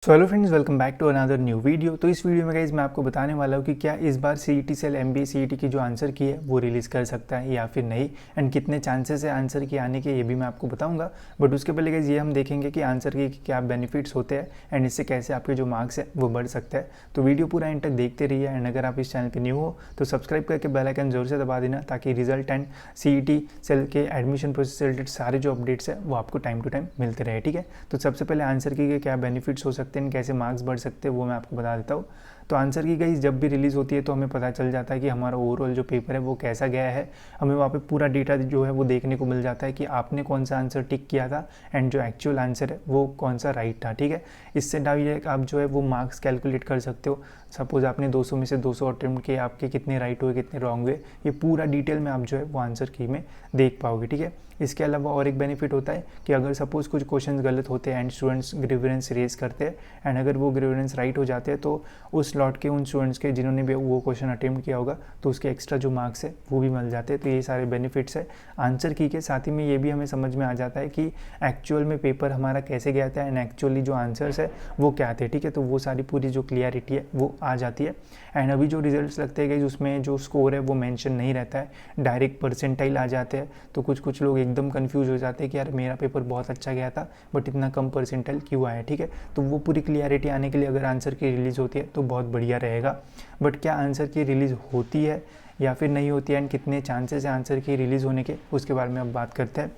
So hello friends, welcome back to another new video. तो इस video में guys मैं आपको बताने वाला हूँ कि क्या इस बार सीईटी सेल एमबीए सीईटी की जो आंसर की है वो रिलीज़ कर सकता है या फिर नहीं, एंड कितने चांसेस है आंसर की आने के, ये भी मैं आपको बताऊंगा। बट उसके पहले गाइज ये हम देखेंगे कि आंसर के क्या बेनिफिट्स होते हैं एंड इससे कैसे आपके जो मार्क्स है वो बढ़ सकता है। तो वीडियो पूरा एंड तक देखते रहिए, एंड अगर आप इस चैनल पर न्यू हो तो सब्सक्राइब करके बेल आइकन जरूर से दबा देना, ताकि रिजल्ट एंड सीईटी सेल के एडमिशन प्रोसेस से रिलेटेड सारे जो अपडेट्स है वो आपको टाइम टू टाइम मिलते रहे। ठीक है, तो सबसे पहले आंसर की क्या बेनिफिट्स हो सकते हैं, कैसे मार्क्स बढ़ सकते हैं, वो मैं आपको बता देता हूँ। तो आंसर की गाइस जब भी रिलीज़ होती है तो हमें पता चल जाता है कि हमारा ओवरऑल जो पेपर है वो कैसा गया है। हमें वहाँ पे पूरा डेटा जो है वो देखने को मिल जाता है कि आपने कौन सा आंसर टिक किया था एंड जो एक्चुअल आंसर है वो कौन सा राइट था। ठीक है, इससे डायरेक्ट आप जो है वो मार्क्स कैलकुलेट कर सकते हो। सपोज आपने 200 में से 200 अटेम्प्ट किए, आपके कितने राइट हुए कितने रॉन्ग हुए, ये पूरा डिटेल में आप जो है वो आंसर की में देख पाओगे। ठीक है, इसके अलावा और एक बेनिफिट होता है कि अगर सपोज कुछ क्वेश्चंस गलत होते हैं एंड स्टूडेंट्स ग्रीवेंस रेज करते हैं, एंड अगर वो ग्रीवेंस राइट हो जाते हैं तो उस लॉट के उन स्टूडेंट्स के जिन्होंने भी वो क्वेश्चन अटेम्प्ट किया होगा तो उसके एक्स्ट्रा जो मार्क्स है वो भी मिल जाते हैं। तो ये सारे बेनिफिट्स है आंसर की के। साथ ही में ये भी हमें समझ में आ जाता है कि एक्चुअल में पेपर हमारा कैसे गया था एंड एक्चुअली जो आंसर्स है वो क्या थे। ठीक है, तो वो सारी पूरी जो क्लियरिटी है वो आ जाती है। एंड अभी जो रिजल्ट्स लगते हैं उसमें जो स्कोर है वो मेंशन नहीं रहता है, डायरेक्ट परसेंटाइल आ जाते हैं। तो कुछ लोग एकदम कंफ्यूज हो जाते हैं कि यार मेरा पेपर बहुत अच्छा गया था बट इतना कम परसेंटाइल क्यों आया। ठीक है, तो वो पूरी क्लियरिटी आने के लिए अगर आंसर की रिलीज़ होती है तो बहुत बढ़िया रहेगा। बट क्या आंसर की रिलीज़ होती है या फिर नहीं होती है एंड कितने चांसेस है आंसर की रिलीज़ होने के, उसके बारे में अब बात करते हैं।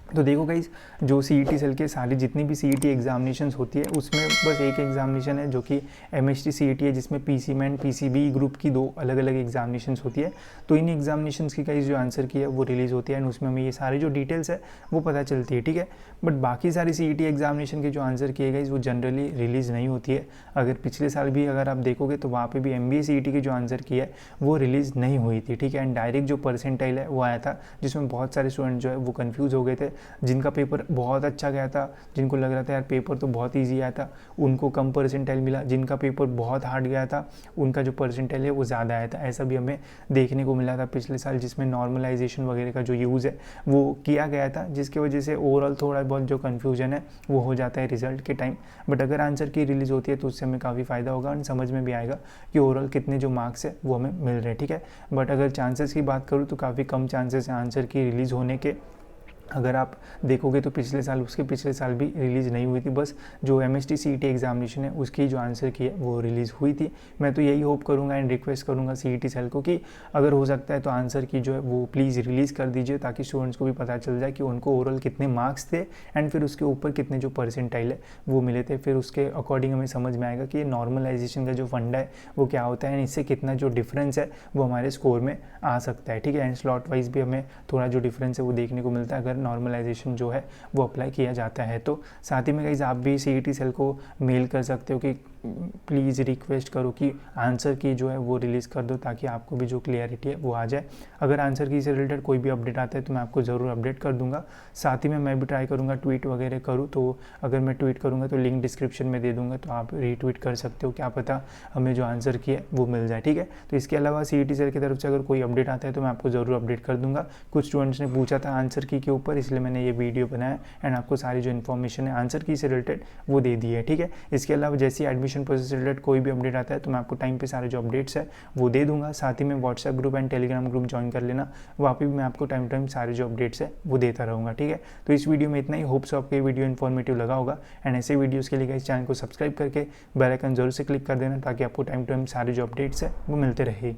तो देखो गाइज, जो सीईटी सेल के सारी जितनी भी सीईटी एग्जामिनेशंस होती है उसमें बस एक एग्जामिनेशन है जो कि एमएचटी सीईटी है, जिसमें पीसीएम एंड पीसीबी ग्रुप की दो अलग अलग एग्जामिनेशंस होती है। तो इन एग्जामिनेशंस की गाइज जो आंसर की है वो रिलीज़ होती है एंड उसमें हमें ये सारी जो डिटेल्स है वो पता चलती है। ठीक है, बट बाकी सारी सीईटी एग्जामिनेशन के जो आंसर किए गए वो जनरली रिलीज़ नहीं होती है। अगर पिछले साल भी अगर आप देखोगे तो वहाँ पर भी एमबीए सीईटी की जो आंसर की है वो रिलीज़ नहीं हुई थी। ठीक है, एंड डायरेक्ट जो परसेंटाइल है वो आया था, जिसमें बहुत सारे स्टूडेंट जो है वो कन्फ्यूज़ हो गए थे। जिनका पेपर बहुत अच्छा गया था, जिनको लग रहा था यार पेपर तो बहुत इजी आया था, उनको कम परसेंटाइल मिला। जिनका पेपर बहुत हार्ड गया था उनका जो परसेंटाइल है वो ज़्यादा आया था। ऐसा भी हमें देखने को मिला था पिछले साल, जिसमें नॉर्मलाइजेशन वगैरह का जो यूज़ है वो किया गया था, जिसकी वजह से ओवरऑल थोड़ा बहुत जो कन्फ्यूजन है वो हो जाता है रिजल्ट के टाइम। बट अगर आंसर की रिलीज़ होती है तो उससे हमें काफ़ी फ़ायदा होगा और समझ में भी आएगा कि ओवरऑल कितने जो मार्क्स है वो हमें मिल रहे हैं। ठीक है, बट अगर चांसेस की बात करूँ तो काफ़ी कम चांसेस हैं आंसर की रिलीज़ होने के। अगर आप देखोगे तो पिछले साल उसके पिछले साल भी रिलीज़ नहीं हुई थी, बस जो एमएचटी सीईटी एग्जामिनेशन है उसकी जो आंसर की है वो रिलीज़ हुई थी। मैं तो यही होप करूँगा एंड रिक्वेस्ट करूँगा सीईटी सेल को कि अगर हो सकता है तो आंसर की जो है वो प्लीज़ रिलीज़ कर दीजिए, ताकि स्टूडेंट्स को भी पता चल जाए कि उनको ओवरऑल कितने मार्क्स थे एंड फिर उसके ऊपर कितने जो परसेंटाइल है वो मिले थे। फिर उसके अकॉर्डिंग हमें समझ में आएगा कि नॉर्मलाइजेशन का जो फंडा है वो क्या होता है एंड इससे कितना जो डिफरेंस है वो हमारे स्कोर में आ सकता है। ठीक है, एंड स्लॉट वाइज भी हमें थोड़ा जो डिफरेंस है वो देखने को मिलता है अगर नॉर्मलाइजेशन जो है वो अप्लाई किया जाता है। तो साथ ही में गाइस आप भी सीईटी सेल को मेल कर सकते हो कि प्लीज़ रिक्वेस्ट करो कि आंसर की जो है वो रिलीज़ कर दो, ताकि आपको भी जो क्लियरिटी है वो आ जाए। अगर आंसर की से रिलेटेड कोई भी अपडेट आता है तो मैं आपको ज़रूर अपडेट कर दूंगा। साथ ही में मैं भी ट्राई करूंगा ट्वीट वगैरह करूँ, तो अगर मैं ट्वीट करूंगा तो लिंक डिस्क्रिप्शन में दे दूंगा, तो आप रीट्वीट कर सकते हो, क्या पता हमें जो आंसर की है वो मिल जाए। ठीक है, तो इसके अलावा सीईटी सेल की तरफ से अगर कोई अपडेट आता है तो मैं आपको ज़रूर अपडेट कर दूंगा। कुछ स्टूडेंट्स ने पूछा था आंसर की के ऊपर, इसलिए मैंने ये वीडियो बनाया एंड आपको सारी जो इन्फॉर्मेशन है आंसर की से रिलेटेड वो दे दी है। ठीक है, इसके अलावा जैसे ही एडमिशन प्रोसेस से रिलेटेड कोई भी अपडेट आता है तो मैं आपको टाइम पे सारे जो अपडेट्स है वो दे दूंगा। साथ ही में WhatsApp group and Telegram group join कर लेना, वहाँ पे भी मैं आपको टाइम टाइम सारे जो अपडेट्स है वो देता रहूँगा। ठीक है, तो इस वीडियो में इतना ही। होप्स आपको ये वीडियो इन्फॉर्मेटिव लगा होगा एंड ऐसे वीडियोज़ के लिए इस चैनल को सब्सक्राइब करके बेल आइकन जरूर से क्लिक कर देना, ताकि आपको टाइम टू टाइम सारे जो अपडेट्स है वो मिलते रहे।